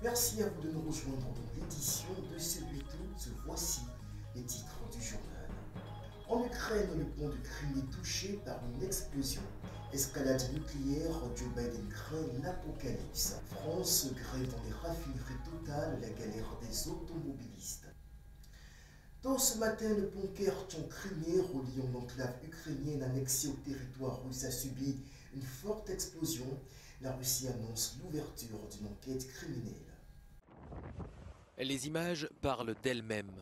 Merci à vous de nous rejoindre dans l'édition de ce week-end. Voici les titres du journal. En Ukraine, le pont de Crimée touché par une explosion. Escalade nucléaire, Joe Biden craint l'apocalypse. France grève dans les raffineries totales, la galère des automobilistes. Tôt ce matin, le pont Kerch en Crimée, reliant l'enclave ukrainienne annexée au territoire russe, a subi une forte explosion. La Russie annonce l'ouverture d'une enquête criminelle. Les images parlent d'elles-mêmes.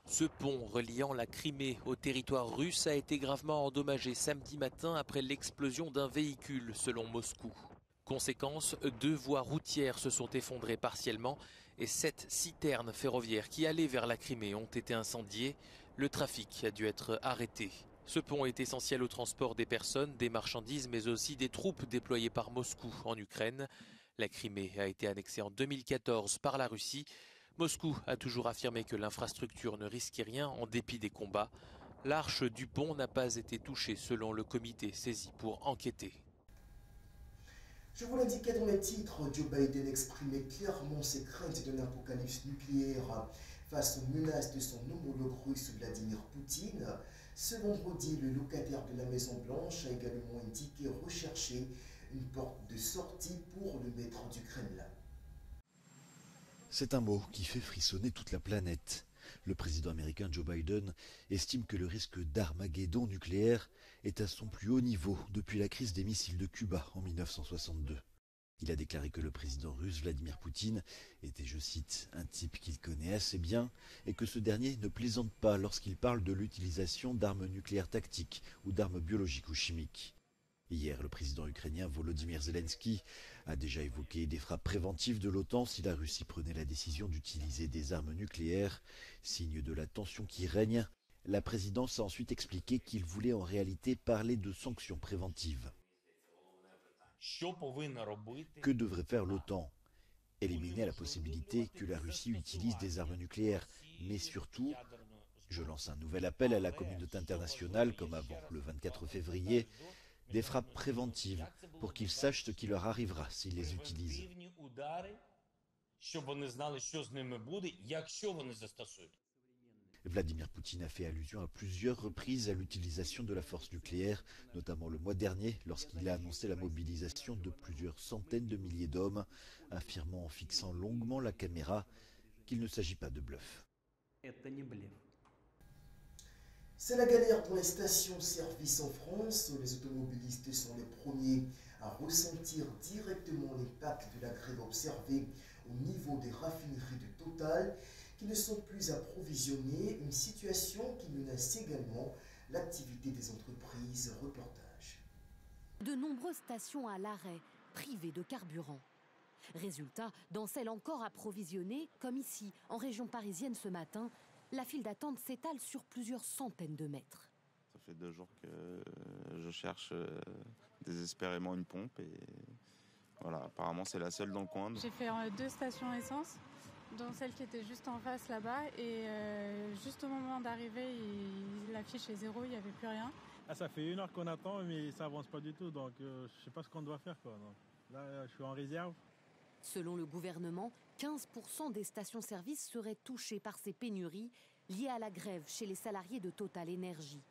Ce pont reliant la Crimée au territoire russe a été gravement endommagé samedi matin après l'explosion d'un véhicule, selon Moscou. Conséquence, 2 voies routières se sont effondrées partiellement et 7 citernes ferroviaires qui allaient vers la Crimée ont été incendiées. Le trafic a dû être arrêté. Ce pont est essentiel au transport des personnes, des marchandises, mais aussi des troupes déployées par Moscou en Ukraine. La Crimée a été annexée en 2014 par la Russie. Moscou a toujours affirmé que l'infrastructure ne risquait rien en dépit des combats. L'arche du pont n'a pas été touchée selon le comité saisi pour enquêter. Je vous l'indiquais dans les titres, Joe Biden exprimait clairement ses craintes d'un apocalypse nucléaire face aux menaces de son homologue russe Vladimir Poutine. Ce vendredi, le locataire de la Maison-Blanche a également indiqué rechercher une porte de sortie pour le maître du Kremlin. C'est un mot qui fait frissonner toute la planète. Le président américain Joe Biden estime que le risque d'Armageddon nucléaire est à son plus haut niveau depuis la crise des missiles de Cuba en 1962. Il a déclaré que le président russe Vladimir Poutine était, je cite, un type qu'il connaît assez bien et que ce dernier ne plaisante pas lorsqu'il parle de l'utilisation d'armes nucléaires tactiques ou d'armes biologiques ou chimiques. Hier, le président ukrainien Volodymyr Zelensky a déjà évoqué des frappes préventives de l'OTAN si la Russie prenait la décision d'utiliser des armes nucléaires. Signe de la tension qui règne, la présidence a ensuite expliqué qu'il voulait en réalité parler de sanctions préventives. Que devrait faire l'OTAN ? Éliminer la possibilité que la Russie utilise des armes nucléaires, mais surtout, je lance un nouvel appel à la communauté internationale, comme avant le 24 février, des frappes préventives pour qu'ils sachent ce qui leur arrivera s'ils les utilisent. Vladimir Poutine a fait allusion à plusieurs reprises à l'utilisation de la force nucléaire, notamment le mois dernier lorsqu'il a annoncé la mobilisation de plusieurs centaines de milliers d'hommes, affirmant en fixant longuement la caméra qu'il ne s'agit pas de bluff. C'est la galère pour les stations-service en France. Les automobilistes sont les premiers à ressentir directement l'impact de la grève observée au niveau des raffineries de Total qui ne sont plus approvisionnées, une situation qui menace également l'activité des entreprises. Reportage. De nombreuses stations à l'arrêt, privées de carburant. Résultat, dans celles encore approvisionnées, comme ici, en région parisienne ce matin, la file d'attente s'étale sur plusieurs centaines de mètres. Ça fait 2 jours que je cherche désespérément une pompe et voilà, apparemment c'est la seule dans le coin. J'ai fait 2 stations essence, dont celle qui était juste en face là-bas et juste au moment d'arriver, l'affiche est 0, il n'y avait plus rien. Ah, ça fait 1 heure qu'on attend mais ça avance pas du tout, donc je sais pas ce qu'on doit faire, quoi. Donc, là, je suis en réserve. Selon le gouvernement, 15% des stations-service seraient touchées par ces pénuries liées à la grève chez les salariés de Total Énergie.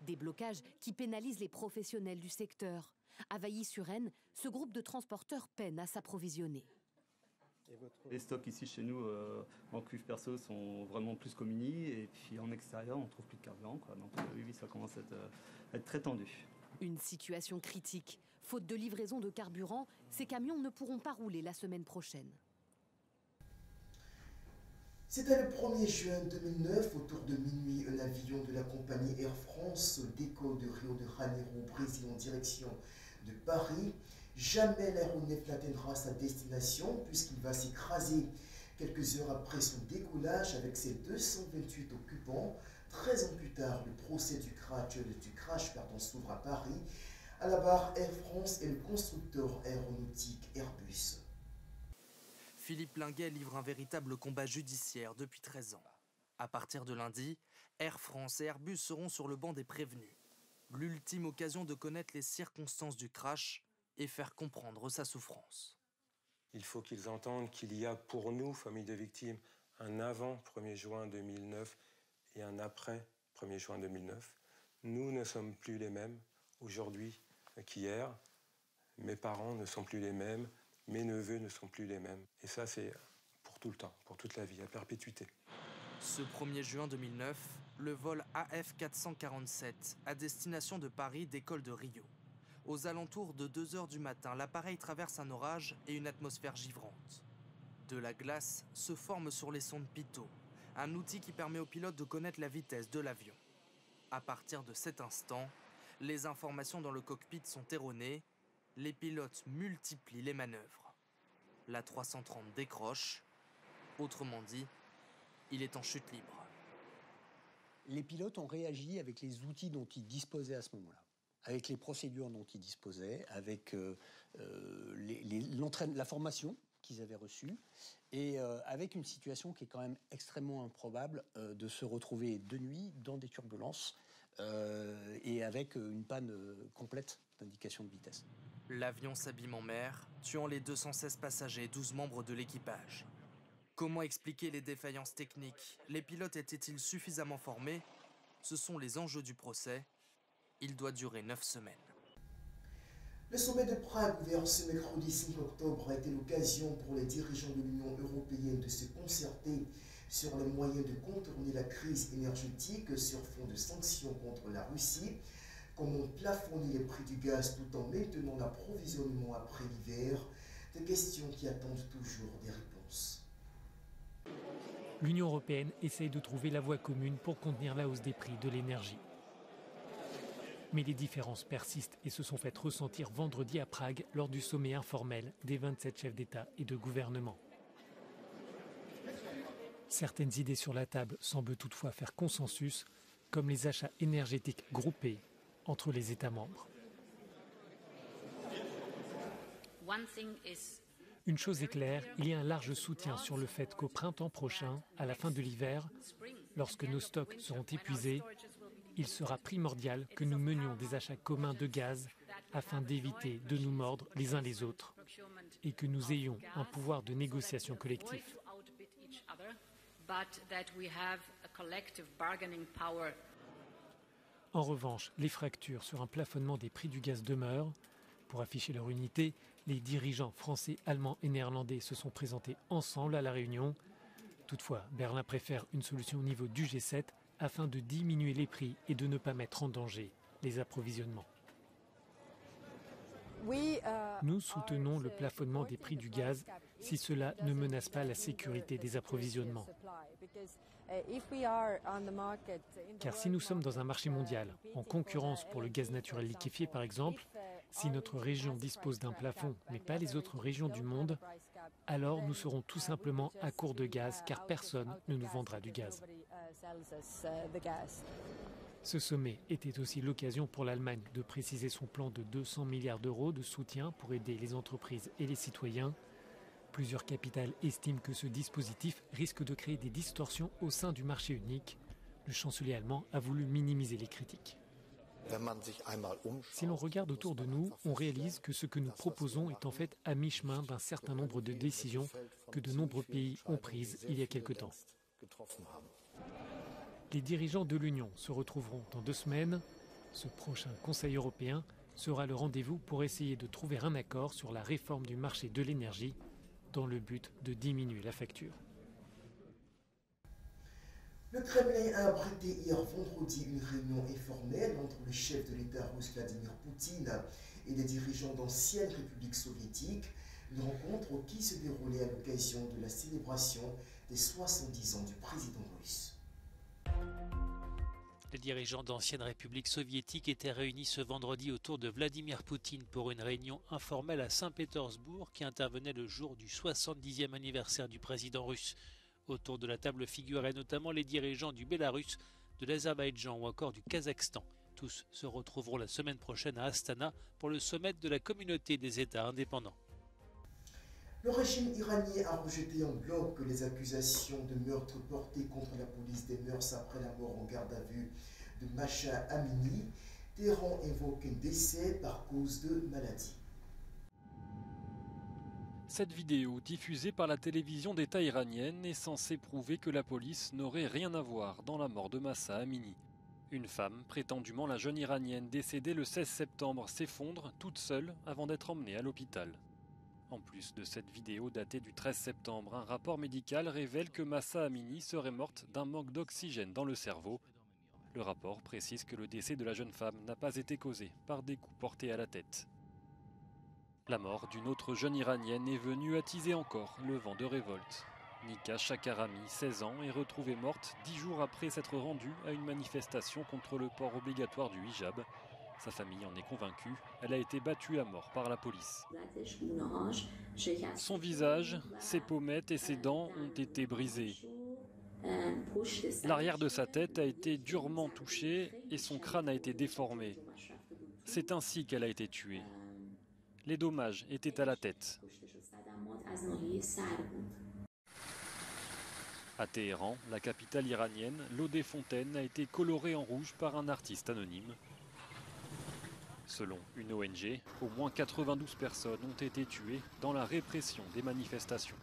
Des blocages qui pénalisent les professionnels du secteur. À Vailly-sur-Aisne, ce groupe de transporteurs peine à s'approvisionner. Les stocks ici chez nous en cuve perso sont vraiment plus qu'au mini et puis en extérieur on trouve plus de carburant, quoi. Donc oui, ça commence à être très tendu. Une situation critique. Faute de livraison de carburant, ces camions ne pourront pas rouler la semaine prochaine. C'était le 1er juin 2009, autour de minuit, un avion de la compagnie Air France décolle de Rio de Janeiro au Brésil en direction de Paris. Jamais l'aéronef n'atteindra sa destination puisqu'il va s'écraser quelques heures après son décollage avec ses 228 occupants. 13 ans plus tard, le procès du crash s'ouvre à Paris. À la barre Air France et le constructeur aéronautique Airbus. Philippe Linguet livre un véritable combat judiciaire depuis 13 ans. À partir de lundi, Air France et Airbus seront sur le banc des prévenus. L'ultime occasion de connaître les circonstances du crash et faire comprendre sa souffrance. Il faut qu'ils entendent qu'il y a pour nous, famille de victimes, un avant 1er juin 2009 et un après 1er juin 2009. Nous ne sommes plus les mêmes aujourd'hui qu'hier. Mes parents ne sont plus les mêmes, mes neveux ne sont plus les mêmes. Et ça, c'est pour tout le temps, pour toute la vie, à perpétuité. Ce 1er juin 2009, le vol AF447 à destination de Paris décolle de Rio. Aux alentours de 2 h du matin, l'appareil traverse un orage et une atmosphère givrante. De la glace se forme sur les sondes Pitot, un outil qui permet aux pilotes de connaître la vitesse de l'avion. À partir de cet instant, les informations dans le cockpit sont erronées. Les pilotes multiplient les manœuvres. La 330 décroche. Autrement dit, il est en chute libre. Les pilotes ont réagi avec les outils dont ils disposaient à ce moment-là, avec les procédures dont ils disposaient, avec la formation qu'ils avaient reçue, et avec une situation qui est quand même extrêmement improbable de se retrouver de nuit dans des turbulences et avec une panne complète d'indication de vitesse. L'avion s'abîme en mer, tuant les 216 passagers et 12 membres de l'équipage. Comment expliquer les défaillances techniques? Les pilotes étaient-ils suffisamment formés? Ce sont les enjeux du procès. Il doit durer 9 semaines. Le sommet de Prague, ouvert ce mercredi 5 octobre, a été l'occasion pour les dirigeants de l'Union européenne de se concerter sur les moyens de contourner la crise énergétique sur fond de sanctions contre la Russie, comment plafonner les prix du gaz tout en maintenant l'approvisionnement après l'hiver, des questions qui attendent toujours des réponses. L'Union européenne essaye de trouver la voie commune pour contenir la hausse des prix de l'énergie. Mais les différences persistent et se sont faites ressentir vendredi à Prague lors du sommet informel des 27 chefs d'État et de gouvernement. Certaines idées sur la table semblent toutefois faire consensus, comme les achats énergétiques groupés entre les États membres. Une chose est claire, il y a un large soutien sur le fait qu'au printemps prochain, à la fin de l'hiver, lorsque nos stocks seront épuisés, il sera primordial que nous menions des achats communs de gaz afin d'éviter de nous mordre les uns les autres et que nous ayons un pouvoir de négociation collectif. En revanche, les fractures sur un plafonnement des prix du gaz demeurent. Pour afficher leur unité, les dirigeants français, allemands et néerlandais se sont présentés ensemble à la réunion. Toutefois, Berlin préfère une solution au niveau du G7 afin de diminuer les prix et de ne pas mettre en danger les approvisionnements. Nous soutenons le plafonnement des prix du gaz si cela ne menace pas la sécurité des approvisionnements. Car si nous sommes dans un marché mondial, en concurrence pour le gaz naturel liquéfié par exemple, si notre région dispose d'un plafond mais pas les autres régions du monde, alors nous serons tout simplement à court de gaz car personne ne nous vendra du gaz. Ce sommet était aussi l'occasion pour l'Allemagne de préciser son plan de 200 milliards d'euros de soutien pour aider les entreprises et les citoyens. Plusieurs capitales estiment que ce dispositif risque de créer des distorsions au sein du marché unique. Le chancelier allemand a voulu minimiser les critiques. Si l'on regarde autour de nous, on réalise que ce que nous proposons est en fait à mi-chemin d'un certain nombre de décisions que de nombreux pays ont prises il y a quelque temps. Les dirigeants de l'Union se retrouveront dans 2 semaines. Ce prochain Conseil européen sera le rendez-vous pour essayer de trouver un accord sur la réforme du marché de l'énergie dans le but de diminuer la facture. Le Kremlin a abrité hier vendredi une réunion informelle entre le chef de l'État russe Vladimir Poutine et des dirigeants d'anciennes républiques soviétiques, une rencontre qui se déroulait à l'occasion de la célébration des 70 ans du président russe. Les dirigeants d'anciennes républiques soviétiques étaient réunis ce vendredi autour de Vladimir Poutine pour une réunion informelle à Saint-Pétersbourg qui intervenait le jour du 70e anniversaire du président russe. Autour de la table figuraient notamment les dirigeants du Bélarus, de l'Azerbaïdjan ou encore du Kazakhstan. Tous se retrouveront la semaine prochaine à Astana pour le sommet de la communauté des États indépendants. Le régime iranien a rejeté en bloc les accusations de meurtre portées contre la police des mœurs après la mort en garde à vue de Mahsa Amini. Téhéran invoque un décès par cause de maladie. Cette vidéo, diffusée par la télévision d'État iranienne, est censée prouver que la police n'aurait rien à voir dans la mort de Mahsa Amini. Une femme, prétendument la jeune iranienne décédée le 16 septembre, s'effondre toute seule avant d'être emmenée à l'hôpital. En plus de cette vidéo datée du 13 septembre, un rapport médical révèle que Mahsa Amini serait morte d'un manque d'oxygène dans le cerveau. Le rapport précise que le décès de la jeune femme n'a pas été causé par des coups portés à la tête. La mort d'une autre jeune iranienne est venue attiser encore le vent de révolte. Nika Shakarami, 16 ans, est retrouvée morte 10 jours après s'être rendue à une manifestation contre le port obligatoire du hijab. Sa famille en est convaincue, elle a été battue à mort par la police. Son visage, ses pommettes et ses dents ont été brisés. L'arrière de sa tête a été durement touché et son crâne a été déformé. C'est ainsi qu'elle a été tuée. Les dommages étaient à la tête. À Téhéran, la capitale iranienne, l'eau des fontaines a été colorée en rouge par un artiste anonyme. Selon une ONG, au moins 92 personnes ont été tuées dans la répression des manifestations.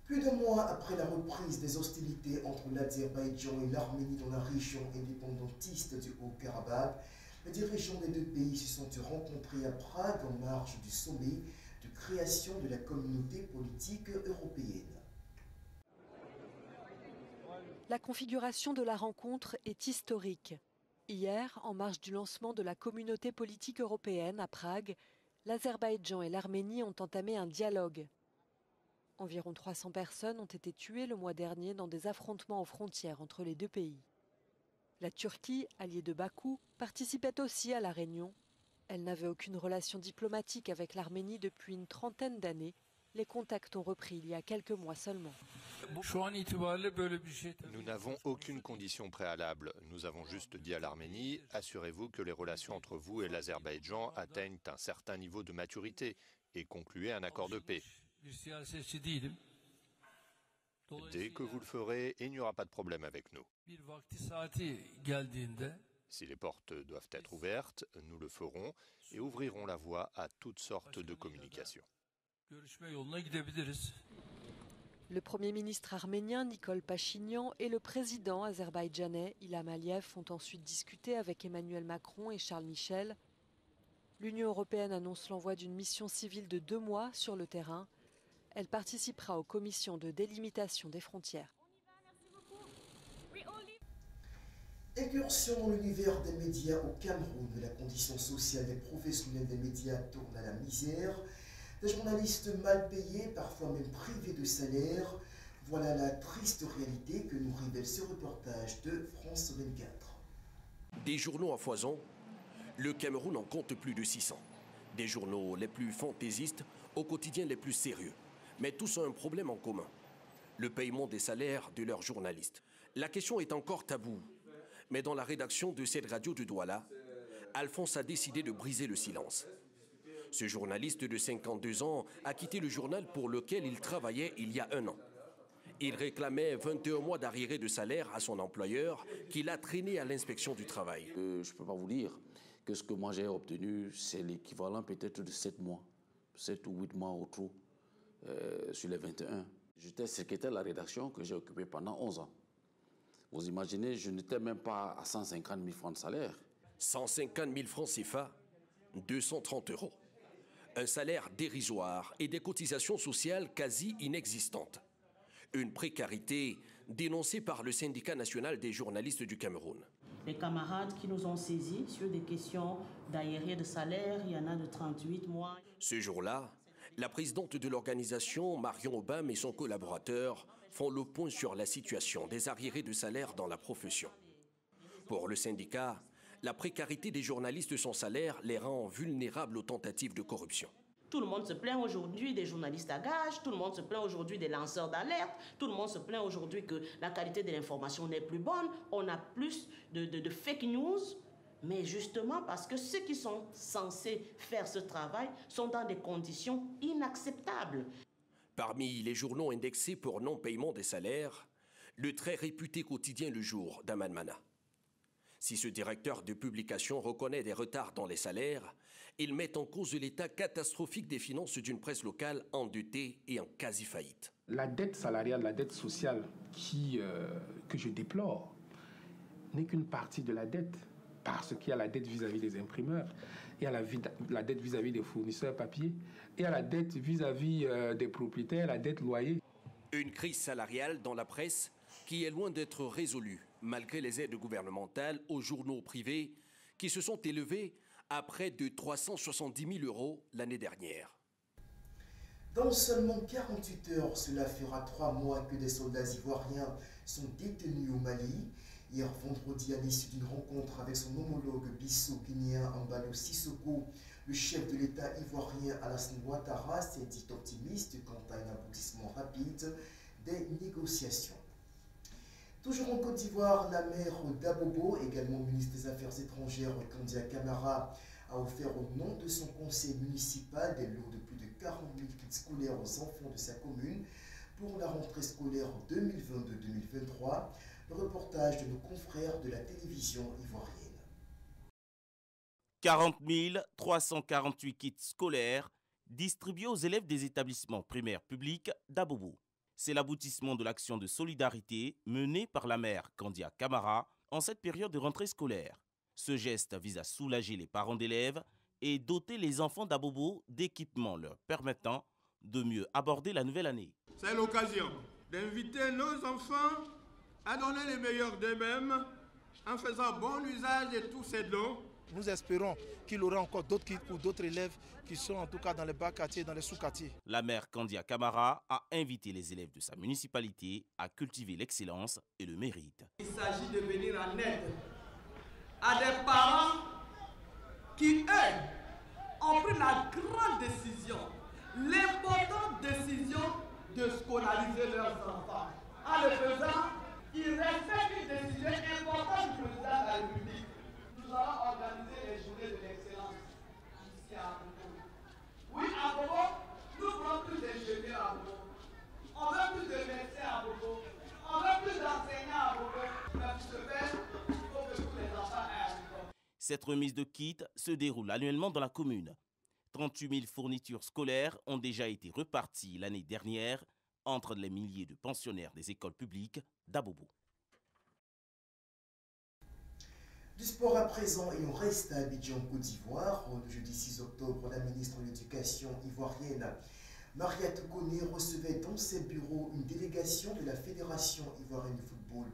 Plus d'un mois après la reprise des hostilités entre l'Azerbaïdjan et l'Arménie dans la région indépendantiste du Haut-Karabakh, les dirigeants des deux pays se sont rencontrés à Prague en marge du sommet de création de la communauté politique européenne. La configuration de la rencontre est historique. Hier, en marge du lancement de la communauté politique européenne à Prague, l'Azerbaïdjan et l'Arménie ont entamé un dialogue. Environ 300 personnes ont été tuées le mois dernier dans des affrontements aux frontières entre les deux pays. La Turquie, alliée de Bakou, participait aussi à la réunion. Elle n'avait aucune relation diplomatique avec l'Arménie depuis une trentaine d'années. Les contacts ont repris il y a quelques mois seulement. Nous n'avons aucune condition préalable. Nous avons juste dit à l'Arménie, assurez-vous que les relations entre vous et l'Azerbaïdjan atteignent un certain niveau de maturité et concluez un accord de paix. Dès que vous le ferez, il n'y aura pas de problème avec nous. Si les portes doivent être ouvertes, nous le ferons et ouvrirons la voie à toutes sortes de communications. Le Premier ministre arménien Nikol Pachinian et le président azerbaïdjanais Ilham Aliyev ont ensuite discuté avec Emmanuel Macron et Charles Michel. L'Union européenne annonce l'envoi d'une mission civile de 2 mois sur le terrain. Elle participera aux commissions de délimitation des frontières. Incursion dans l'univers des médias au Cameroun, la condition sociale des professionnels des médias tourne à la misère. Des journalistes mal payés, parfois même privés de salaire. Voilà la triste réalité que nous révèle ce reportage de France 24. Des journaux à foison, le Cameroun en compte plus de 600. Des journaux les plus fantaisistes aux quotidiens les plus sérieux. Mais tous ont un problème en commun, le paiement des salaires de leurs journalistes. La question est encore taboue, mais dans la rédaction de cette radio de Douala, Alphonse a décidé de briser le silence. Ce journaliste de 52 ans a quitté le journal pour lequel il travaillait il y a 1 an. Il réclamait 21 mois d'arriérés de salaire à son employeur qu'il a traîné à l'inspection du travail. Je ne peux pas vous dire que ce que moi j'ai obtenu, c'est l'équivalent peut-être de 7 mois, 7 ou 8 mois au trou. Sur les 21. J'étais secrétaire de la rédaction que j'ai occupé pendant 11 ans. Vous imaginez, je n'étais même pas à 150 000 francs de salaire. 150 000 francs CFA, 230 €. Un salaire dérisoire et des cotisations sociales quasi inexistantes. Une précarité dénoncée par le syndicat national des journalistes du Cameroun. Les camarades qui nous ont saisis sur des questions d'arriérés de salaire, il y en a de 38 mois. Ce jour-là, la présidente de l'organisation, Marion Obam, et son collaborateur font le point sur la situation des arriérés de salaire dans la profession. Pour le syndicat, la précarité des journalistes sans salaire les rend vulnérables aux tentatives de corruption. Tout le monde se plaint aujourd'hui des journalistes à gages, tout le monde se plaint aujourd'hui des lanceurs d'alerte, tout le monde se plaint aujourd'hui que la qualité de l'information n'est plus bonne, on a plus de fake news. Mais justement parce que ceux qui sont censés faire ce travail sont dans des conditions inacceptables. Parmi les journaux indexés pour non-paiement des salaires, le très réputé quotidien Le Jour d'Aman Mana. Si ce directeur de publication reconnaît des retards dans les salaires, Ils mettent en cause l'état catastrophique des finances d'une presse locale endettée et en quasi-faillite. La dette salariale, la dette sociale que je déplore n'est qu'une partie de la dette, parce qu'il y a la dette vis-à-vis des imprimeurs, il y a la dette vis-à-vis des fournisseurs papier, il y a la dette vis-à-vis des propriétaires, la dette loyer. Une crise salariale dans la presse qui est loin d'être résolue, malgré les aides gouvernementales aux journaux privés qui se sont élevées à près de 370 000 € l'année dernière. Dans seulement 48 heures, cela fera 3 mois que des soldats ivoiriens sont détenus au Mali. Hier vendredi, à l'issue d'une rencontre avec son homologue bissau-guinéen Embalo Sissoko, le chef de l'État ivoirien Alassane Ouattara s'est dit optimiste quant à un aboutissement rapide des négociations. Toujours en Côte d'Ivoire, la maire d'Abobo, également ministre des Affaires étrangères Kandia Camara, a offert au nom de son conseil municipal des lots de plus de 40 000 kits scolaires aux enfants de sa commune pour la rentrée scolaire 2022-2023. Le reportage de nos confrères de la télévision ivoirienne. 40 348 kits scolaires distribués aux élèves des établissements primaires publics d'Abobo. C'est l'aboutissement de l'action de solidarité menée par la maire Kandia Camara en cette période de rentrée scolaire. Ce geste vise à soulager les parents d'élèves et doter les enfants d'Abobo d'équipements leur permettant de mieux aborder la nouvelle année. C'est l'occasion d'inviter nos enfants à donner le meilleur d'eux-mêmes en faisant bon usage de tous ces dons. Nous espérons qu'il y aura encore d'autres kits pour d'autres élèves qui sont en tout cas dans les bas quartiers, dans les sous-quartiers. La maire Kandia Camara a invité les élèves de sa municipalité à cultiver l'excellence et le mérite. Il s'agit de venir en aide à des parents qui, eux, ont pris la grande décision, l'importante décision de scolariser leurs enfants. En le faisant, ils respectent une décision importante du président de la République. Nous allons organiser les journées de l'excellence ici à Abobo. Oui, à Abobo, nous voulons plus d'ingénieurs à Abobo. On veut plus de médecins à Abobo. On veut plus d'enseignants à Abobo. Mais pour ce faire, il faut que tous les enfants aient à l'école. Cette remise de kits se déroule annuellement dans la commune. 38 000 fournitures scolaires ont déjà été reparties l'année dernière entre les milliers de pensionnaires des écoles publiques d'Abobo. Du sport à présent, et on reste à Abidjan, Côte d'Ivoire. Le jeudi 6 octobre, la ministre de l'Éducation ivoirienne, Maria Toukone, recevait dans ses bureaux une délégation de la Fédération ivoirienne de football,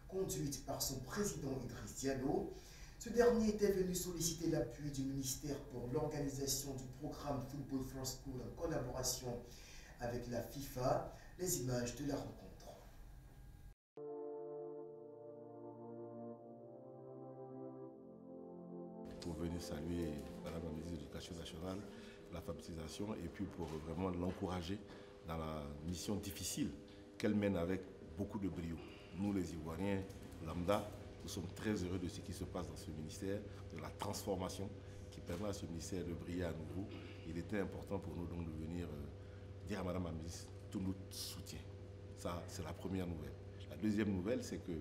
conduite par son président Idriss Diallo. Ce dernier était venu solliciter l'appui du ministère pour l'organisation du programme Football for School en collaboration avec la FIFA. Les images de la rencontre. Pour venir saluer Madame la ministre de l'Éducation nationale, l'alphabétisation, et puis pour vraiment l'encourager dans la mission difficile qu'elle mène avec beaucoup de brio. Nous, les Ivoiriens lambda, nous sommes très heureux de ce qui se passe dans ce ministère, de la transformation qui permet à ce ministère de briller à nouveau. Il était important pour nous donc de venir dire à Madame la ministre tout notre soutien. Ça, c'est la première nouvelle. La deuxième nouvelle, c'est que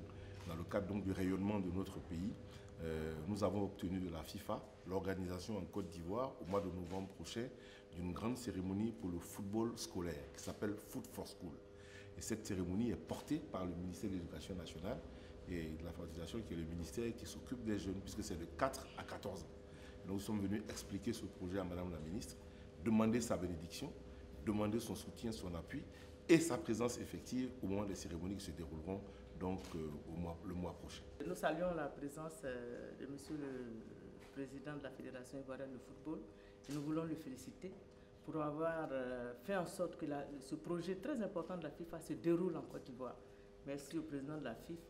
dans le cadre donc du rayonnement de notre pays, nous avons obtenu de la FIFA l'organisation en Côte d'Ivoire au mois de novembre prochain d'une grande cérémonie pour le football scolaire qui s'appelle Foot for School. Et cette cérémonie est portée par le ministère de l'Éducation nationale et de l'alphabétisation qui est le ministère qui s'occupe des jeunes puisque c'est de 4 à 14 ans. Et donc, nous sommes venus expliquer ce projet à Madame la ministre, demander sa bénédiction, demander son soutien, son appui et sa présence effective au moment des cérémonies qui se dérouleront donc le mois prochain. Nous saluons la présence de Monsieur le Président de la Fédération ivoirienne de football et nous voulons le féliciter pour avoir fait en sorte que ce projet très important de la FIFA se déroule en Côte d'Ivoire. Merci au Président de la FIFA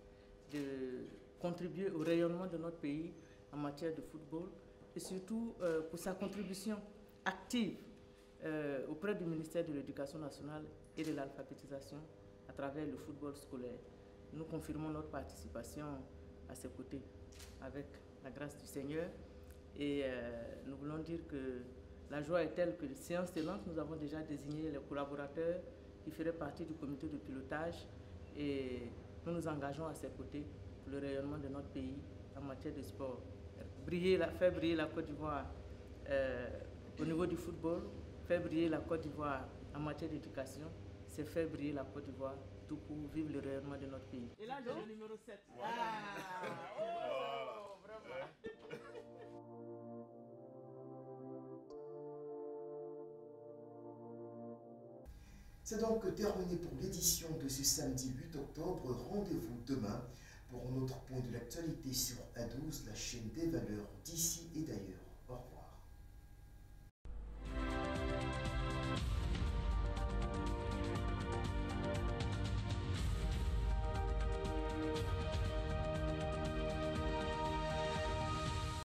de contribuer au rayonnement de notre pays en matière de football et surtout pour sa contribution active auprès du ministère de l'Éducation nationale et de l'alphabétisation à travers le football scolaire. Nous confirmons notre participation à ses côtés avec la grâce du Seigneur et nous voulons dire que la joie est telle que, séance tenante, nous avons déjà désigné les collaborateurs qui feraient partie du comité de pilotage et nous nous engageons à ses côtés pour le rayonnement de notre pays en matière de sport. Faire briller la Côte d'Ivoire au niveau du football, faire briller la Côte d'Ivoire en matière d'éducation, c'est faire briller la Côte d'Ivoire tout pour vivre le rayonnement de notre pays. Et là, j'ai le numéro 7. C'est donc terminé pour l'édition de ce samedi 8 octobre. Rendez-vous demain pour un autre point de l'actualité sur A12, la chaîne des valeurs d'ici et d'ailleurs.